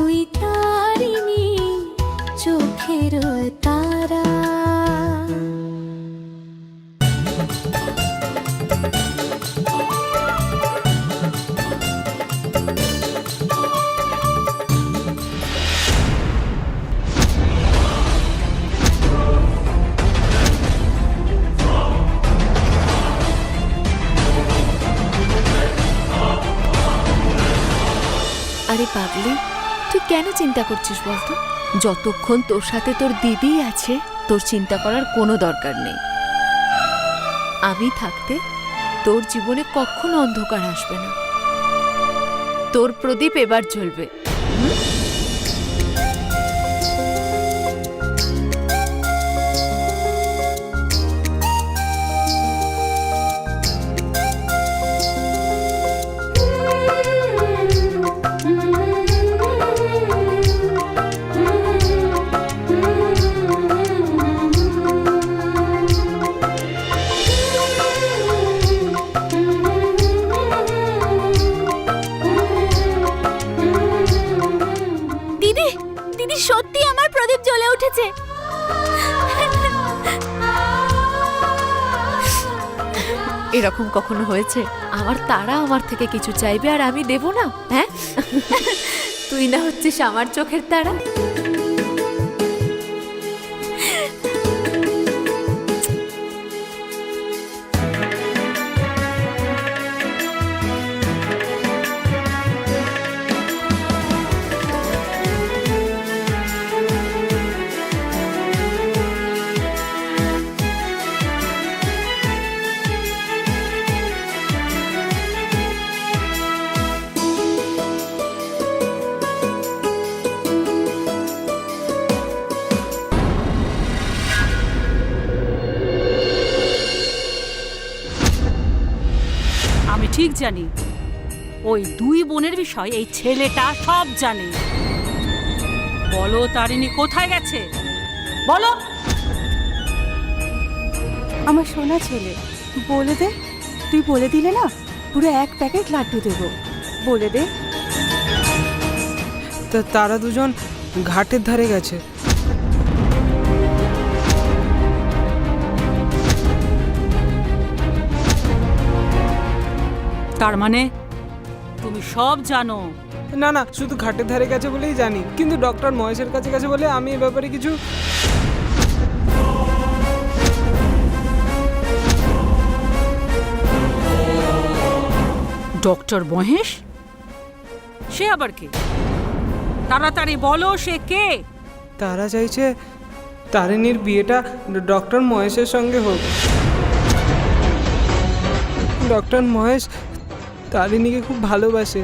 তুই তারিণী চোখের তারা। আরে পাগলি, তুই কেন চিন্তা করছিস বলতো? যতক্ষণ তোর সাথে তোর দিদি আছে তোর চিন্তা করার কোনো দরকার নেই। আমি থাকতে তোর জীবনে কখনো অন্ধকার আসবে না। তোর প্রদীপ এবার জ্বলবে। সত্যি আমার প্রদীপ জ্বলে উঠেছে। এরকম কখনো হয়েছে আমার তারা আমার থেকে কিছু চাইবে আর আমি দেব না? হ্যাঁ, তুই না হচ্ছিস আমার চোখের তারা। ঠিক জানি ওই দুই বোনের বিষয় এই ছেলেটা সব জানে। বলো তারিণী কোথায় গেছে, বলো। আমার সোনা ছেলে, বলে দে। তুই বলে দিলে না, পুরো 1 প্যাকেট লাড্ডু দেবো। বলে দে। তারা দুজন ঘাটের ধারে গেছে। তার মানে তুমি সব জানো? না না, শুধু ঘাটের ধারে গেছে বলেই জানি, কিন্তু ডক্টর মহেশের কাছে গেছে বলে আমি এ ব্যাপারে কিছু। ডক্টর মহেশ? সে আবার কে? তাড়াতাড়ি বলো, সে কে? তারা চাইছে তারিণীর বিয়েটা ডক্টর মহেশের সঙ্গে হোক। ডক্টর মহেশ তারিণীকে খুব ভালোবাসে।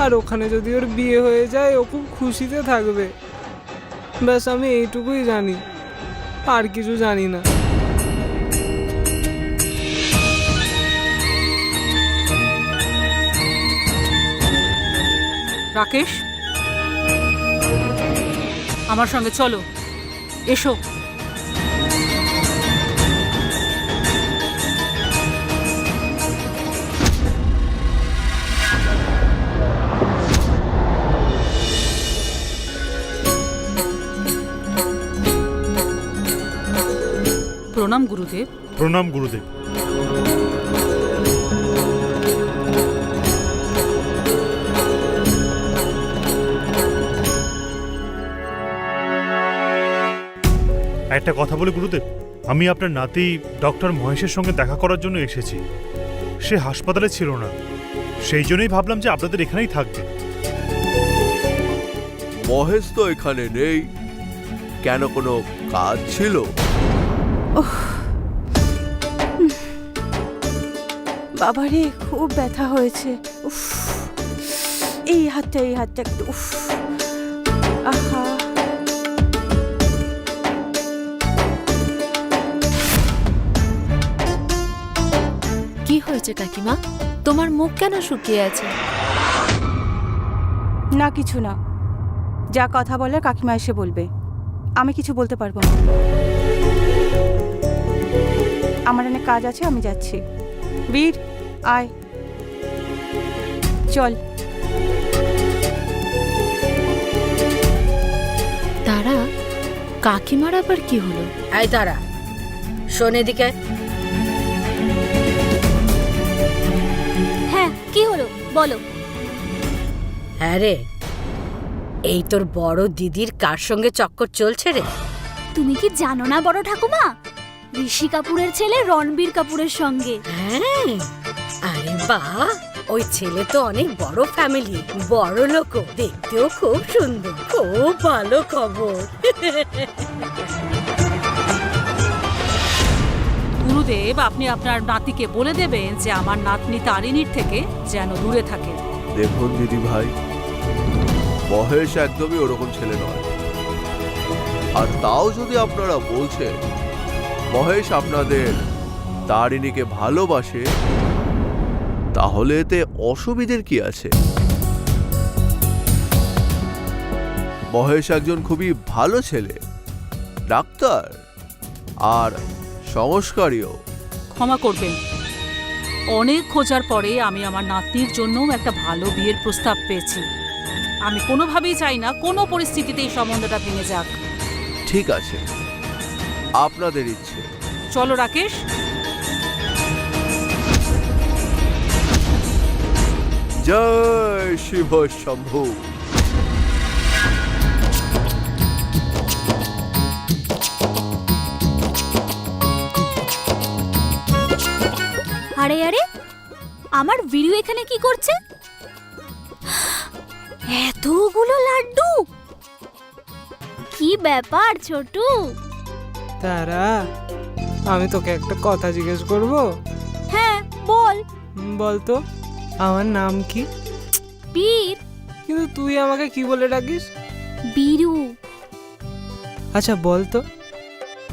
আর ওখানে যদি ওর বিয়ে হয়ে যায় ও খুব খুশিতে থাকবে। ব্যাস, আমি এইটুকুই জানি, আর কিছু জানি না। রাকেশ, আমার সঙ্গে চলো, এসো। প্রণাম গুরুদেব। প্রণাম গুরুদেব। একটা কথা বলি গুরুদেব, আমি আপনার নাতি ডক্টর মহেশের সঙ্গে দেখা করার জন্য এসেছি। সে হাসপাতালে ছিল না, সেই জন্যই ভাবলাম যে আপনাদের এখানেই থাকবে। মহেশ তো এখানে নেই, কেন কোনো কাজ ছিল? বাবারে, খুব ব্যথা হয়েছে। উফ, এই হাতটা একটু। উফ, আহা। কি হয়েছে কাকিমা? তোমার মুখ কেন শুকিয়ে আছে? না, কিছু না। যা কথা বলে কাকিমা এসে বলবে, আমি কিছু বলতে পারবো না। আমার অনেক কাজ আছে, আমি যাচ্ছি। বীর, আয়, চল। তারা, কাকিমার আবার কি হলো? এই তারা, শোন এদিকে। হ্যাঁ, কি হলো বলো। হ্যাঁ রে, এই তোর বড় দিদির কার সঙ্গে চক্কর চলছে রে? তুমি কি জানো না বড় ঠাকুমা, ঋষি কাপুরের ছেলে রণবীর কাপুরের সঙ্গে। হ্যাঁ, আরে বাহ, ওই ছেলে তো অনেক বড় ফ্যামিলি, বড় লোক, দেখতেও খুব সুন্দর, খুব ভালো খবর। গুরুদেব, আপনি আপনার নাতিকে বলে দেবেন যে আমার নাতনি তারিণীর থেকে যেন দূরে থাকে। দেখুন দিদি ভাই, মহেশ একদমই ওরকম ছেলে নয়। আর তাও যদি আপনারা বলছেন মহেশ আপনাদের তারিণীকে ভালোবাসে, তাহলে এতে অসুবিধের কি আছে? মহেশ একজন খুবই ভালো ছেলে, ডাক্তার আর সংস্কারীও। ক্ষমা করবেন, অনেক খোঁজার পরে আমি আমার নাতনির জন্য একটা ভালো বিয়ের প্রস্তাব পেয়েছি। আমি কোনোভাবেই চাই না কোনো পরিস্থিতিতে এই সম্বন্ধটা ভেঙে যাক। ঠিক আছে, আপনাদের ইচ্ছে। চলো রাকেশ। জয় শিব শম্ভু। আরে আরে, আমার ভিডিও এখানে কি করছে? এতগুলো লাড্ডু, কি ব্যাপার ছোটু? তারা, আমি তোকে একটা কথা জিজ্ঞেস করব? হ্যাঁ বল। বলতো আমার নাম কি? বীর। কিন্তু তুই আমাকে কি বলে ডাকিস? বীরু। আচ্ছা বলতো,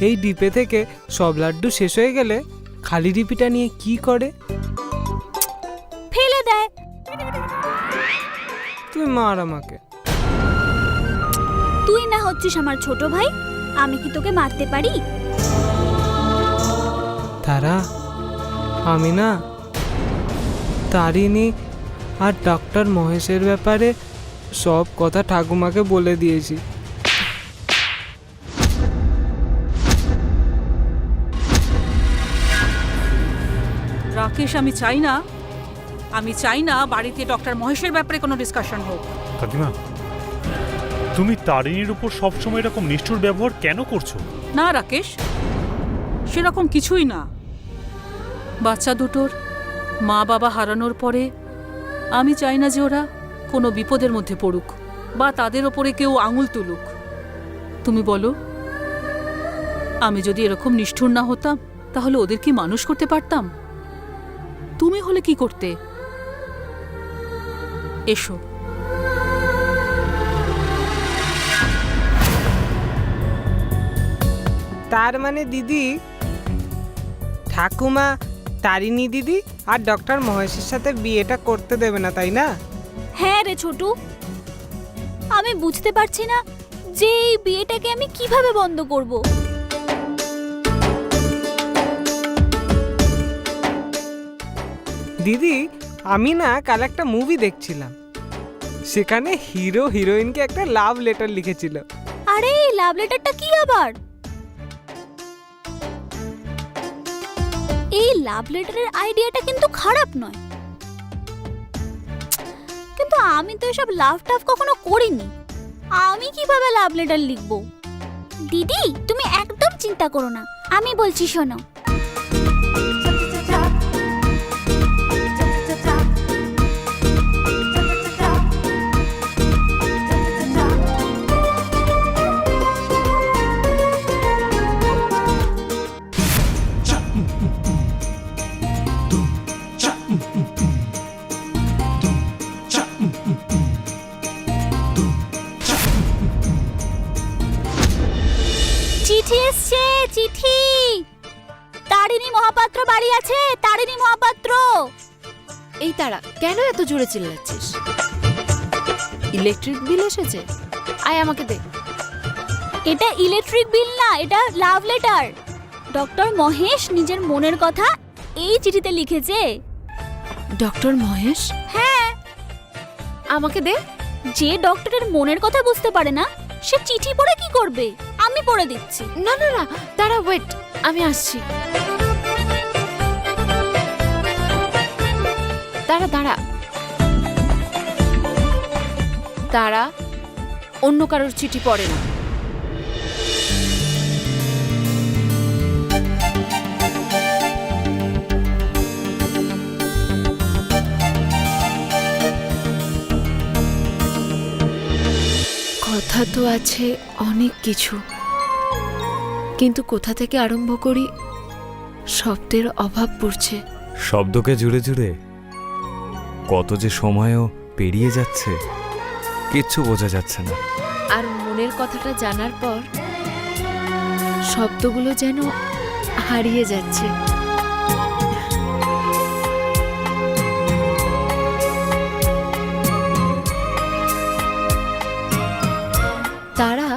এই ডিপে থেকে সব লাড্ডু শেষ হয়ে গেলে খালি ডিপিটা নিয়ে কি করে? ফেলে দেয়। তুই মার আমাকে। তুই না হচ্ছিস আমার ছোট ভাই, আমি কি তোকে মারতে পারি? তারা, আমি না তারিণী আর ডক্টর মহেশের ব্যাপারে সব কথা ঠাকুমাকে বলে দিয়েছি। রাকেশ, আমি চাই না বাড়িতে ডক্টর মহেশের ব্যাপারে কোনো ডিসকাশন হোক। কাকিমা, তুমি তারিণীর উপর সবসময় এরকম নিষ্ঠুর ব্যবহার কেন করছো? না রাকেশ, সেরকম কিছুই না। বাচ্চা দুটোর মা বাবা হারানোর পরে আমি চাই না যে ওরা কোনো বিপদের মধ্যে পড়ুক বা তাদের ওপরে কেউ আঙুল তুলুক। তুমি বলো, আমি যদি এরকম নিষ্ঠুর না হতাম তাহলে ওদের কি মানুষ করতে পারতাম? তুমি হলে কি করতে? এসো। তার মানে দিদি, ঠাকুমা তারিণী দিদি আর ডক্টর মহেশের সাথে বিয়েটা করতে দেবে না, তাই না? হ্যাঁ রে ছোটু, আমি বুঝতে পারছি না যে এই বিয়েটাকে আমি কিভাবে বন্ধ করব। দিদি, আমি না কাল একটা মুভি দেখছিলাম, সেখানে হিরো হিরোইনকে একটা লাভ লেটার লিখেছিল। আরে এই লাভ লেটারটা কি আবার? এই লাভ লেটারের আইডিয়াটা কিন্তু খারাপ নয়, কিন্তু আমি তো এসব লাভ টাভ কখনো করিনি। আমি কিভাবে লাভ লেটার লিখবো? দিদি তুমি একদম চিন্তা করো না, আমি বলছি শোনো। চিঠি এসছে, চিঠি। তারিণী মহাপাত্র বাড়ি আছে, তারিণী মহাপাত্র। এই তারা, কেন এত জোরে চিল্লাচ্ছিস? ইলেকট্রিক বিল এসেছে, আয় আমাকে দে। এটা ইলেকট্রিক বিল না, এটা লাভ লেটার। ডক্টর মহেশ নিজের মনের কথা এই চিঠিতে লিখেছে। ডক্টর মহেশ? হ্যাঁ, আমাকে দে। যে ডক্টরের মনের কথা বুঝতে পারে না সে চিঠি পড়ে কি করবে? আমি পড়ে দিচ্ছি। না না না, দাঁড়া, ওয়েট, আমি আসছি। দাঁড়া দাঁড়া দাঁড়া, অন্য কারোর চিঠি পড়ে না। কথা তো আছে অনেক কিছু, কিন্তু কোথা থেকে আরম্ভ করি শব্দের অভাব পড়ছে। শব্দকে জুড়ে জুড়ে কত যে সময়ও পেরিয়ে যাচ্ছে, কিচ্ছু বোঝা যাচ্ছে না। আর মনের কথাটা জানার পর শব্দগুলো যেন হারিয়ে যাচ্ছে। তারা,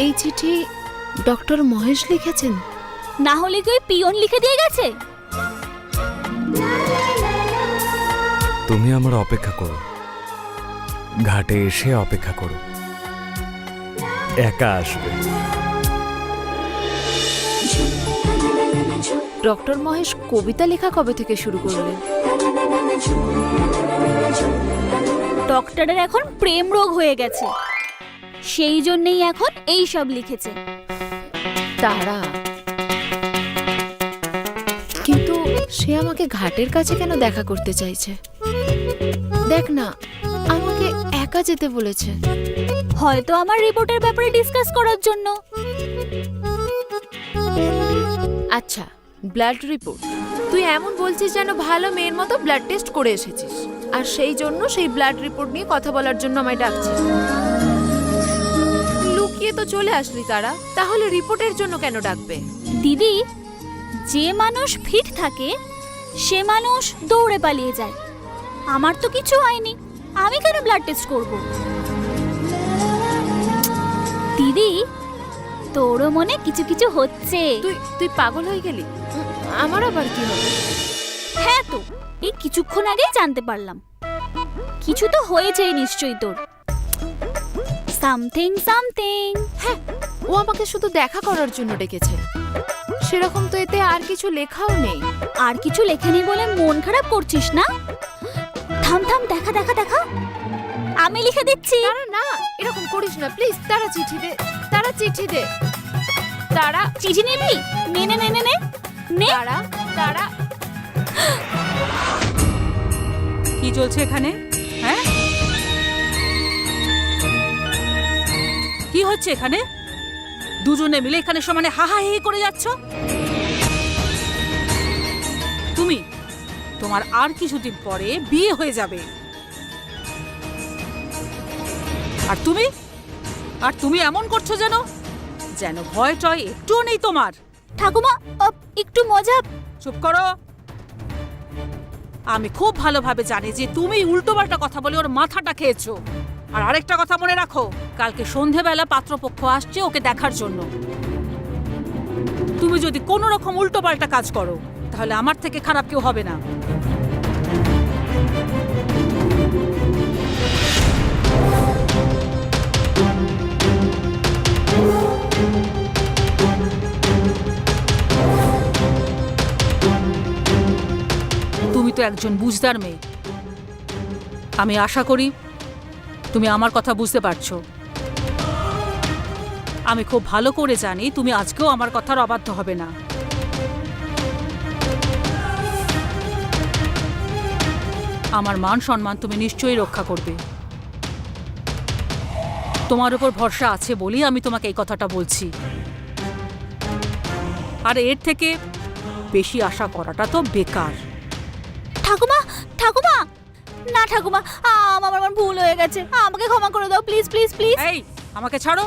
এই চিঠি ডক্টর মহেশ লিখেছেন? না হলে কি ওই পিয়ন লিখে দিয়ে গেছে? তুমি আমার অপেক্ষা করো, ঘাটে এসে অপেক্ষা করো, একা আসবে। ডক্টর মহেশ কবিতা লেখা কবে থেকে শুরু করলেন? ডক্টরের এখন প্রেম রোগ হয়ে গেছে, সেই জন্যই এখন এই সব লিখেছে। তারা, কিন্তু সে আমাকে ঘাটের কাছে কেন দেখা করতে চাইছে? দেখ না, আমাকে একা যেতে বলেছে। হয়তো আমার রিপোর্টের ব্যাপারে ডিসকাস করার জন্য। আচ্ছা, ব্লাড রিপোর্ট। তুই এমন বলছিস যেন ভালো মেয়ের মতো ব্লাড টেস্ট করে এসেছিস, আর সেই জন্য সেই ব্লাড রিপোর্ট নিয়ে কথা বলার জন্য আমায় ডাকছিস। লুকিয়ে তো চলে আসলি তারা, তাহলে রিপোর্টের জন্য কেন ডাকবে? দিদি, যে মানুষ ফিট থাকে সে মানুষ দৌড়ে পালিয়ে যায়। আমার তো কিছু হয়নি, আমি কেন ব্লাড টেস্ট করব? দিদি, তোরও মনে কিছু কিছু হচ্ছে। তুই পাগল হয়ে গেলি? আমার আবার কি হবে? হ্যাঁ তো, এই কিছুক্ষণ আগেই জানতে পারলাম। কিছু তো হয়েছেই নিশ্চয়ই তোর। Something something. হ্যাঁ, ও আমাকে শুধু দেখা করার জন্য ডেকেছে, সেরকম তো এতে আর কিছু লেখাও নেই। আর কিছু লেখেনি বলে মন খারাপ করছিস না? থাম থাম, দেখা দেখা দেখা, আমি লিখে দিচ্ছি। তারা, না, এরকম করিস না প্লিজ। তারা চিঠি দে, তারা চিঠি দে। তারা, চিঠি নিবি? নে নে নে নে নে নে। তারা, তারা। কি চলছে এখানে? হ্যাঁ, কি হচ্ছে এখানে? দুজনে মিলে এখানে সমানে হা হা হি হি করে যাচ্ছ। তুমি, তোমার আর কিছুদিন পরে বিয়ে হয়ে যাবে। আর তুমি এমন করছো যেন যেন ভয় টয় একটুও নেই তোমার। ঠাকুমা, একটু মজা। চুপ করো। আমি খুব ভালোভাবে জানি যে তুমি উল্টোপাল্টা কথা বলে ওর মাথাটা খেয়েছো। আর আরেকটা কথা মনে রাখো, কালকে সন্ধেবেলা পাত্রপক্ষ আসছে ওকে দেখার জন্য। তুমি যদি কোনো রকম উল্টোপাল্টা কাজ করো তাহলে আমার থেকে খারাপ কেউ হবে না। তুমি তো একজন বুঝদার মেয়ে। আমি আশা করি তুমি আমার কথা বুঝতে পারছো। আমি খুব ভালো করে জানি তুমি আজকেও আমার কথার অবাধ্য হবে না। আমার মান সম্মান তুমি নিশ্চয়ই রক্ষা করবে। তোমার উপর ভরসা আছে বলেই আমি তোমাকে এই কথাটা বলছি। আর এর থেকে বেশি আশা করাটা তো বেকার। ঠাকুমা, ঠাকুমা, না ঠাকুমা, আমার ভুল হয়ে গেছে, আমাকে ক্ষমা করে দাও প্লিজ প্লিজ প্লিজ। এই, আমাকে ছাড়ো।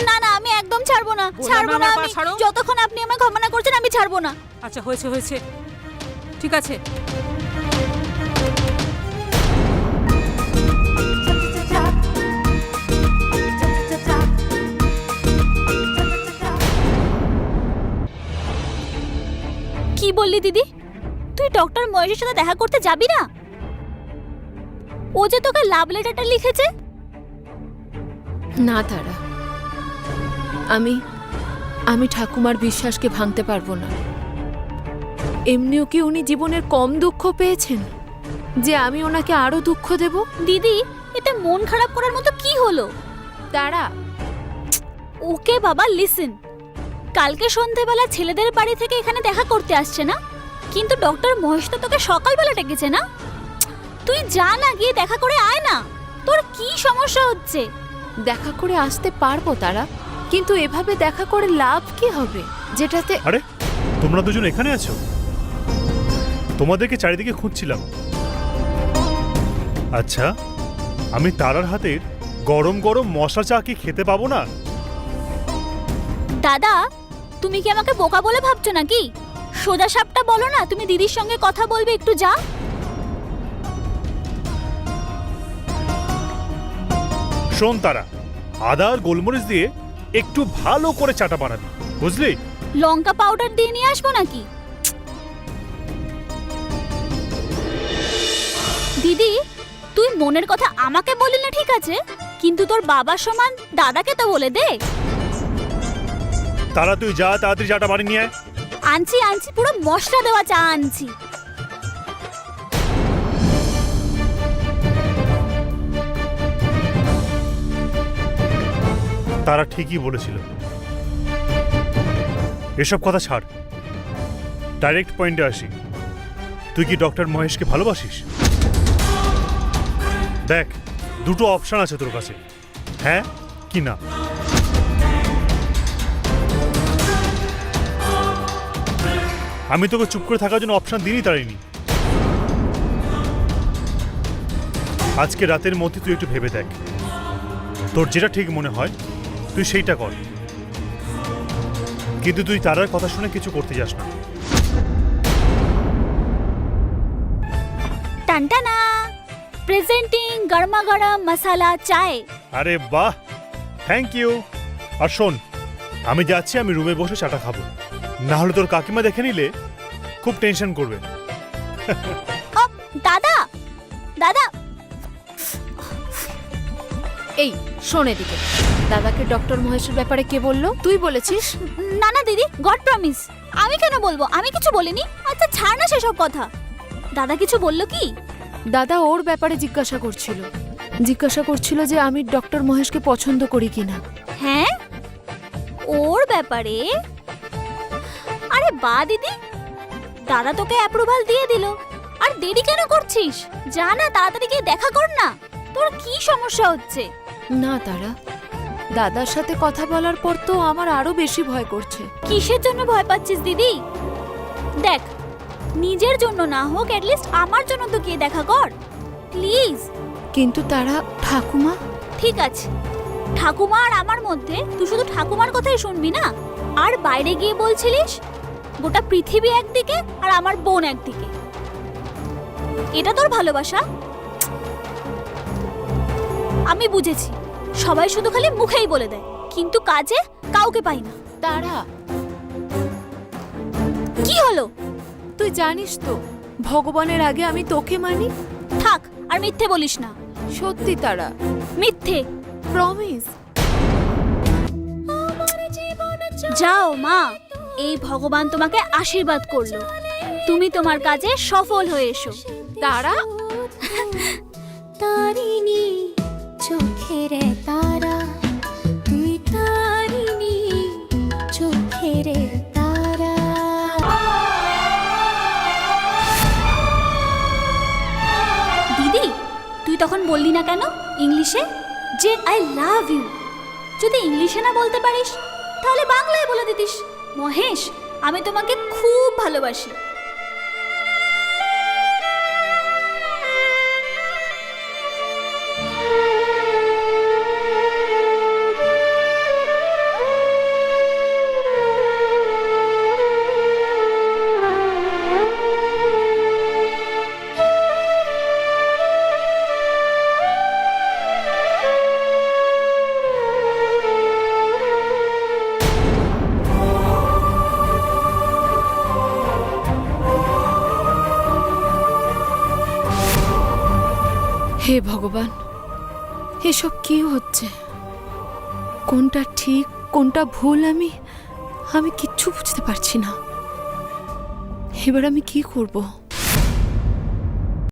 না না, আমি একদম ছাড়বো না, ছাড়বো না আমি। যতক্ষণ আপনি আমায় ক্ষমা না করছেন আমি ছাড়বো না। আচ্ছা, হয়েছে হয়েছে, ঠিক আছে। কি বললি দিদি? তুই ডক্টর মহেশের সাথে দেখা করতে যাবি না? ও যে তোকে লাভ লেটারটা লিখেছে। না তারা, আমি ঠাকুমার বিশ্বাসকে ভাঙতে পারবো না। এমনিও কি উনি জীবনের কম দুঃখ পেয়েছেন যে আমি ওনাকে আরো দুঃখ দেব? দিদি, এতে মন খারাপ করার মতো কি হলো? তারা, ওকে বাবা, লিসেন। কালকে সন্ধেবেলা ছেলেদের বাড়ি থেকে এখানে দেখা করতে আসছে না, কিন্তু ডক্টর মহেশ তো তোকে সকালবেলা ডেকেছে না? তুই যা না, গিয়ে দেখা করে আয় না। তোর কি সমস্যা হচ্ছে? দেখা করে আসতে পারবো তারা, কিন্তু এভাবে দেখা করে লাভ কি হবে যেটাতে? আরে তোমরা দুজন এখানে আছো? তোমাদেরকে চারিদিকে খুঁজছিলাম। আচ্ছা, আমি তারার হাতের গরম গরম মশলা চা কি খেতে পাবো না? দাদা, তুমি কি আমাকে বোকা বলে ভাবছো নাকি? সোজা সাপটা বলো না, তুমি দিদির সঙ্গে কথা বলবে, একটু যা। শোন তারা, আদা আর গোলমরিচ দিয়ে একটু ভালো করে চাটা বানাবি, বুঝলি? লঙ্কা পাউডার দিয়ে নিয়ে আসবো নাকি? দিদি, তুই মনের কথা আমাকে বলি না, ঠিক আছে, কিন্তু তোর বাবার সমান দাদাকে তো বলে দে। তারা তুই যা, তাড়াতাড়ি চাটা বানিয়ে নিয়ে আয়। আনছি আনছি, পুরো মশলা দেওয়া চা আনছি। তারা ঠিকই বলেছিল। এসব কথা ছাড়, ডাইরেক্ট পয়েন্টে আসি। তুই কি ডক্টর মহেশকে ভালোবাসিস? দেখ, দুটো অপশন আছে তোর কাছে, হ্যাঁ কি না। আমি তোকে চুপ করে থাকার জন্য অপশন দিনই তারিনি। আজকে রাতের মধ্যে তুই একটু ভেবে দেখ, তোর যেটা ঠিক মনে হয় তুই সেইটা কর, কিন্তু তুই তারার কথা শুনে কিছু করতে যাস না। টানটানা, প্রেজেন্টিং গরমা গরম মশালা চায়। আরে বাহ, থ্যাংক ইউ। আর শোন, আমি যাচ্ছি, আমি রুমে বসে চাটা খাবো, না হলে তোর কাকিমা দেখে নিলে খুব টেনশন করবে। ও দাদা, দাদা, এই শোন এদিকে, দাদাকে ডক্টর মহেশের ব্যাপারে কে বললো? তুই বলেছিস? না না দিদি, গড প্রমিস। আমি কেন বলবো? আমি কিছু বলিনি। আচ্ছা ছাড় না সেসব কথা। দাদা কিছু বললো কি? দাদা ওর ব্যাপারে জিজ্ঞাসা করছিল যে আমি ডক্টর মহেশকে পছন্দ করি কিনা। হ্যাঁ, ওর ব্যাপারে? আরে বা দিদি, দাদা তোকে অ্যাপ্রুভাল দিয়ে দিল, আর দেরি কেন করছিস? যা না, তাড়াতাড়ি গিয়ে দেখা কর না। তোর কি সমস্যা হচ্ছে? না তারা, দাদার সাথে কথা বলার পর তো আমার আরো বেশি ভয় করছে। কিসের জন্য ভয় পাচ্ছিস দিদি? দেখ, নিজের জন্য না হোক, অ্যাটলিস্ট আমার জন্য তো গিয়ে দেখা কর প্লিজ। কিন্তু তারা, ঠাকুমা। ঠিক আছে, ঠাকুমা আর আমার মধ্যে তুই শুধু ঠাকুমার কথাই শুনবি না। আর বাইরে গিয়ে বলছিলিস গোটা পৃথিবী একদিকে আর আমার বোন একদিকে। এটা তোর ভালোবাসা? আমি বুঝেছি, সবাই শুধু খালি মুখেই বলে দেয়, কিন্তু কাজে কাউকে পাই না। তারা, কি হলো? তুই জানিস তো ভগবানের আগে আমি তোকে মানি। থাক, আর মিথ্যে বলিস না। সত্যি তারা, মিথ্যে। প্রমিস। যাও মা, এই ভগবান তোমাকে আশীর্বাদ করলো, তুমি তোমার কাজে সফল হয়ে এসো। তারা, তারিণী চোখের তারা, তুই তারিণী চোখের তারা। দিদি, তুই তখন বললি না কেন ইংলিশে যে আই লাভ ইউ? যদি ইংলিশে না বলতে পারিস তাহলে বাংলায় বলে দিতিস, মহেশ আমি তোমাকে খুব ভালোবাসি। হে ভগবান, এসব কি হচ্ছে? কোনটা ঠিক কোনটা ভুল আমি কিচ্ছু বুঝতে পারছি না। এবার আমি কি করব?